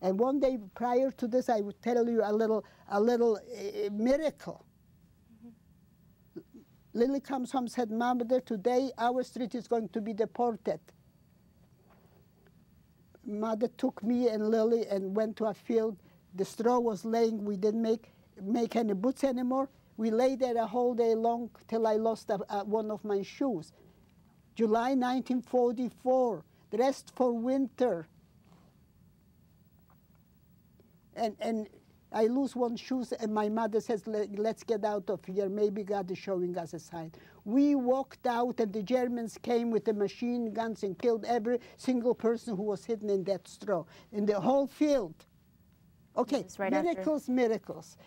And one day prior to this, I would tell you a little miracle. Lily comes home and said, Mother, today our street is going to be deported. Mother took me and Lily and went to a field. The straw was laying. We didn't make any boots anymore. We lay there a whole day long till I lost one of my shoes. July 1944, dressed for winter. And I lose one shoe, and my mother says, let's get out of here. Maybe God is showing us a sign. We walked out, and the Germans came with the machine guns and killed every single person who was hidden in that straw, in the whole field. Okay, right miracles, after. Miracles.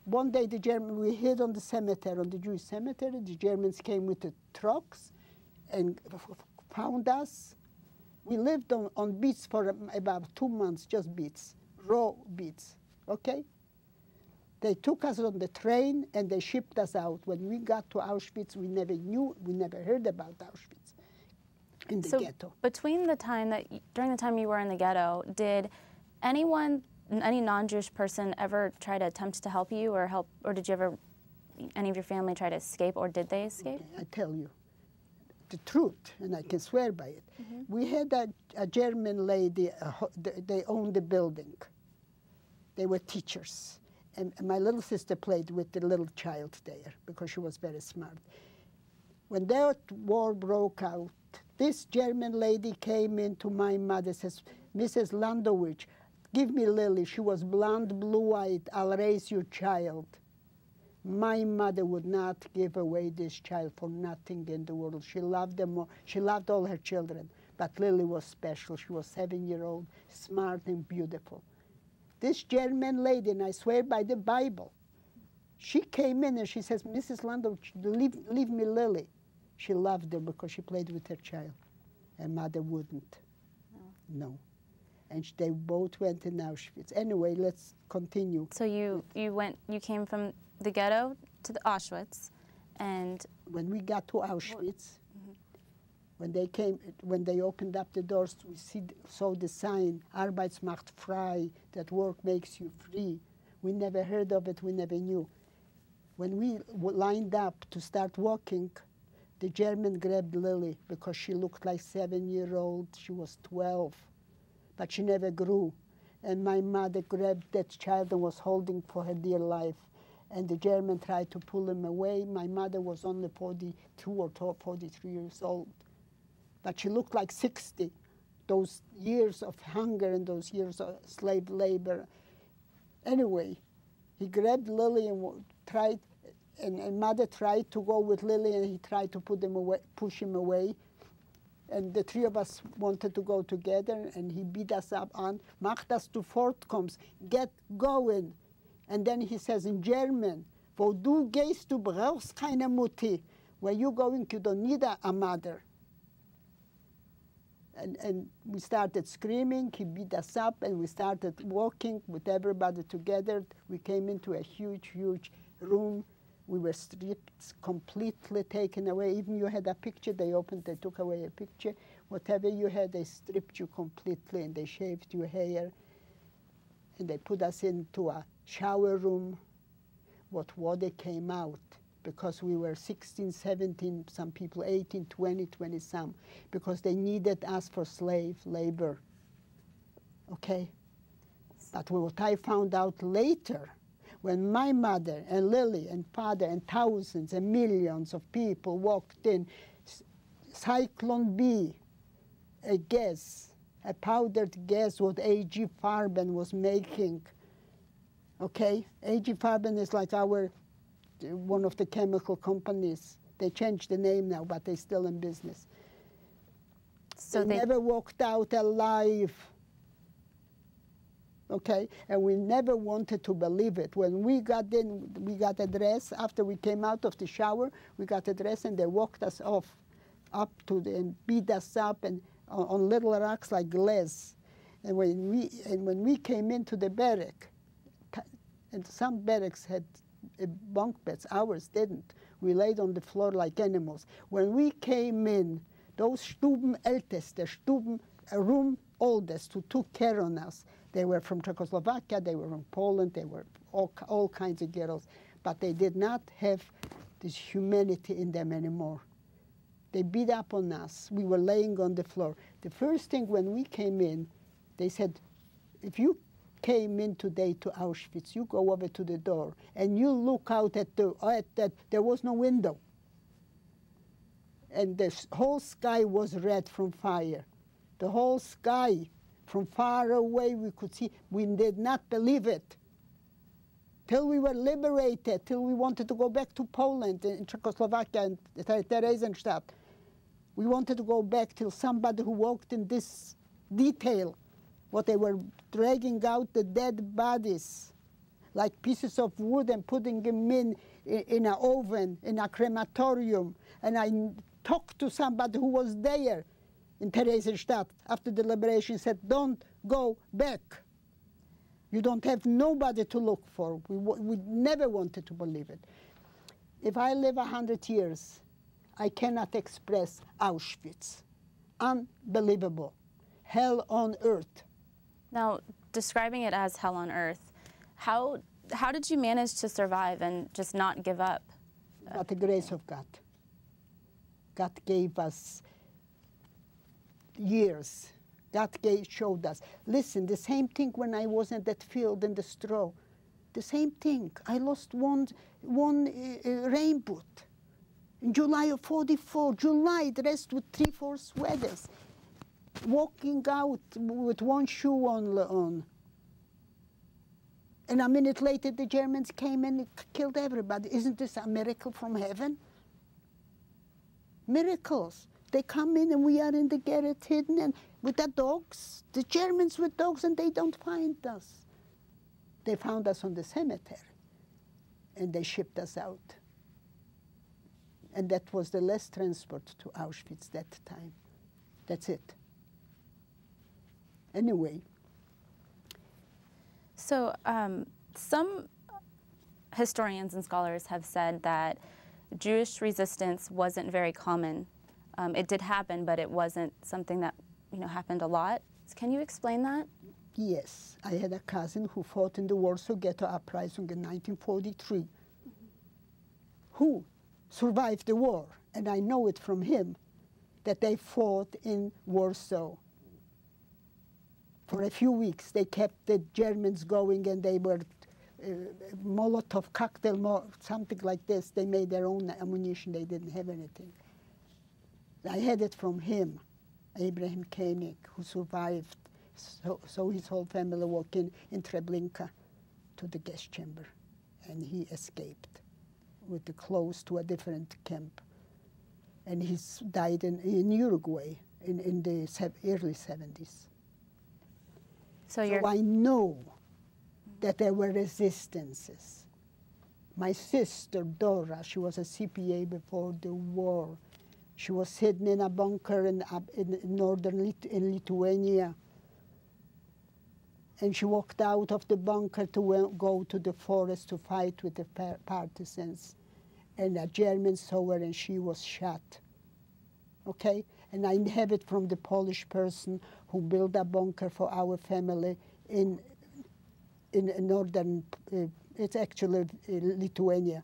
One day we hid on the cemetery, on the Jewish cemetery. The Germans came with the trucks and found us. We lived on beats for about 2 months, just beats, raw beats, okay? They took us on the train and they shipped us out. When we got to Auschwitz, we never knew, we never heard about Auschwitz in the ghetto. Between the time during the time you were in the ghetto, did any non-Jewish person ever try to attempt to help you or did you ever, any of your family try to escape, or did they escape? Okay, I tell you the truth, and I can swear by it. We had a German lady, they owned the building. They were teachers. And my little sister played with the little child there because she was very smart. When that war broke out, this German lady came into my mother, says, Mrs. Landowich, give me Lily. She was blonde, blue-eyed. I'll raise your child. My mother would not give away this child for nothing in the world. She loved them all. She loved all her children. But Lily was special. She was 7-year-old, smart and beautiful. This German lady, and I swear by the Bible, she came in and she says, Mrs. Landau, leave me Lily. She loved her because she played with her child. And mother wouldn't. No. And they both went in Auschwitz. Anyway, let's continue. So you came from the ghetto to the Auschwitz, and when we got to Auschwitz, when they opened up the doors, we saw the sign, Arbeit macht frei, that work makes you free. We never heard of it, we never knew. When we lined up to start walking, the German grabbed Lily because she looked like 7-year-old, she was 12, but she never grew. And my mother grabbed that child and was holding for her dear life. And the German tried to pull him away. My mother was only 42 or 43 years old. But she looked like 60. Those years of hunger and those years of slave labor. Anyway, he grabbed Lily and tried, and mother tried to go with Lily, and he tried to push him away. And the three of us wanted to go together, and he beat us up on, mach das du fortkommst, get going. And then he says in German, wo du gehst, du brauchst keine Mutti. Where you going, you don't need a mother. And we started screaming, he beat us up, and we started walking with everybody together. We came into a huge, huge room. We were stripped, completely taken away. Even you had a picture, they took away a picture. Whatever you had, they stripped you completely, and they shaved your hair. And they put us into a shower room. What water came out, because we were 16, 17, some people 18, 20, 20-some, because they needed us for slave labor, okay? But what I found out later, when my mother and Lily and father and thousands and millions of people walked in, Cyclone B, a gas, a powdered gas what A.G. Farben was making, okay? A.G. Farben is like one of the chemical companies. They changed the name now, but they're still in business. So they never walked out alive. Okay, and we never wanted to believe it. When we got in, we got a dress. After we came out of the shower, we got a dress, and they walked us off, and beat us up, and on little rocks like glass. And when we came into the barrack, and some barracks had bunk beds, ours didn't. We laid on the floor like animals. When we came in, those Stubenälteste, room oldest who took care of us, They were from Czechoslovakia, they were from Poland, they were all kinds of girls, but they did not have this humanity in them anymore. They beat up on us. We were laying on the floor. The first thing when we came in, they said, if you came in today to Auschwitz, you go over to the door and you look out at that. There was no window. And the whole sky was red from fire. The whole sky, from far away we could see. We did not believe it. Till we were liberated, till we wanted to go back to Poland and Czechoslovakia and Theresienstadt. We wanted to go back till somebody who walked in this detail, what they were dragging out the dead bodies like pieces of wood and putting them in an oven, in a crematorium. And I talked to somebody who was there in Theresienstadt after the liberation, said, don't go back. You don't have nobody to look for. We never wanted to believe it. If I live 100 years, I cannot express Auschwitz. Unbelievable. Hell on earth. Now, describing it as hell on earth, how did you manage to survive and just not give up? By the grace of God. God gave us years. God showed us. Listen, the same thing when I was in that field in the straw. The same thing. I lost one rain boot. In July of 44, July, dressed with 3-4 sweaters, walking out with one shoe on. And a minute later, the Germans came and killed everybody. Isn't this a miracle from heaven? Miracles. They come in and we are in the garret hidden and with the dogs, the Germans with dogs, and they don't find us. They found us on the cemetery and they shipped us out. And that was the last transport to Auschwitz that time. That's it. Anyway. So some historians and scholars have said that Jewish resistance wasn't very common. It did happen, but it wasn't something that happened a lot. Can you explain that? Yes. I had a cousin who fought in the Warsaw Ghetto Uprising in 1943, who survived the war. And I know it from him that they fought in Warsaw. For a few weeks, they kept the Germans going, and they were Molotov cocktail, something like this. They made their own ammunition. They didn't have anything. I had it from him, Abraham Koenig, who survived. So his whole family walked in Treblinka to the gas chamber, and he escaped with the clothes to a different camp. And he died in Uruguay in the early 70s. So I know that there were resistances. My sister, Dora, she was a CPA before the war. She was hidden in a bunker in northern Lithuania. And she walked out of the bunker to go to the forest to fight with the partisans. And a German saw her and she was shot. Okay? And I have it from the Polish person who built a bunker for our family in northern, it's actually Lithuania.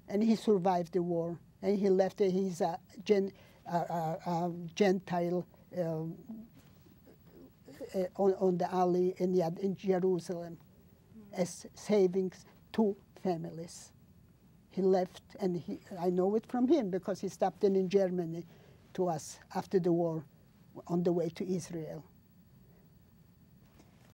And he survived the war. And he left, he's a Gentile on the alley in Jerusalem as savings to families. He left, and I know it from him because he stopped in Germany to us after the war on the way to Israel.